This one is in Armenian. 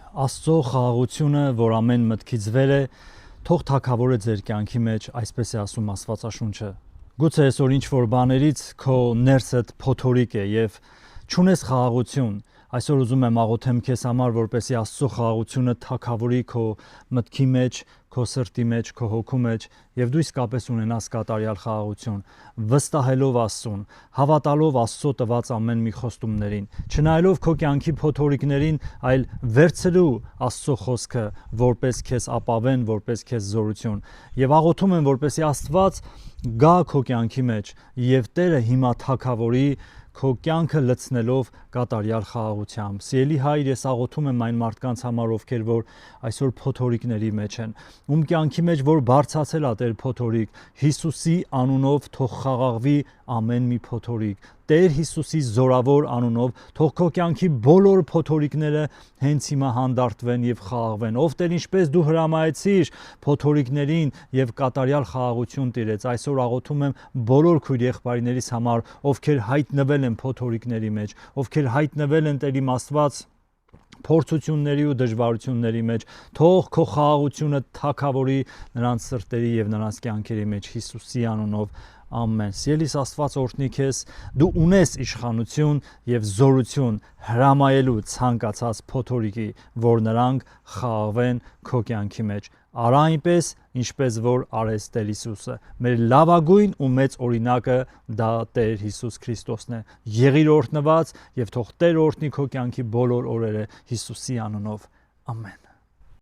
Աստծո խաղաղությունը, որ ամեն մտքից վեր է, թող թագավորը ձեր կյանքի մեջ, այսպես է ասում Աստվածաշունչը։ Գուցե այսօր ինչ-որ բաներից քո ներսդ փոթորիկ է եւ չունես խաղաղություն։ Այսօր ուզում եմ աղոթեմ քեզ համար, որպեսզի Աստծո խաղաղությունը թագավորի քո մտքի մեջ, քո սրտի մեջ, քո հոգու մեջ եւ դու իսկապես ունենաս կատարյալ խաղաղություն, վստահելով Աստծուն, հավատալով Աստծո տված ամեն մի խոստումներին, չնայելով քո կյանքի փոթորիկներին, այլ վերցրու Աստծո խոսքը որպես քեզ ապավեն, որպես քեզ զորություն։ Եվ աղոթում եմ, որպեսզի Աստված գա քո կյանքի մեջ եւ Տերը հիմա թագավորի քո կյանքը լցնելով կատարյալ խաղաղությամբ։ Սիրելի Հայր, ես աղոթում եմ այն մարդկանց համար, ովքեր որ այսօր փոթորիկների մեջ են, ում կյանքի մեջ որ բարձացել է Տեր փոթորիկ, Հիսուսի անունով թող խաղաղվի ամեն մի փոթորիկ։ Տեր Հիսուսի զորավոր անունով թող քո կյանքի բոլոր փոթորիկները հենց հիմա հանդարտվեն եւ խաղաղվեն։ Ով Տեր, ինչպես դու հրամայեցիր փոթորիկներին եւ կատարյալ խաղաղություն տիրեց, այսօր աղոթում եմ բոլոր քույր եղբայրներիս համար, ովքեր հայտնվել են փոթորիկների մեջ, ովքեր հայտնվել են Տեր իմ Աստված փորձությունների ու դժվարությունների մեջ, թող քո խաղաղությունը թագավորի նրանց սրտերի եւ նրանց կյանքերի մեջ Հիսուսի անունով։ Ամեն։ Սիրելիս, Աստված օրհնի քեզ, դու ունես իշխանություն եւ զորություն հրամայելու ցանկացած փոթորիկի, որ նրանք խաղաղվեն քո կյանքի մեջ։ Արա այնպես, ինչպես որ արեց Տեր Հիսուսը։ Մեր լավագույն ու մեծ օրինակը դա Տեր Հիսուս Քրիստոսն է։ Եղիր օրհնված եւ թող Տեր օրհնի քո կյանքի բոլոր օրերը Հիսուսի անունով։ Ամեն։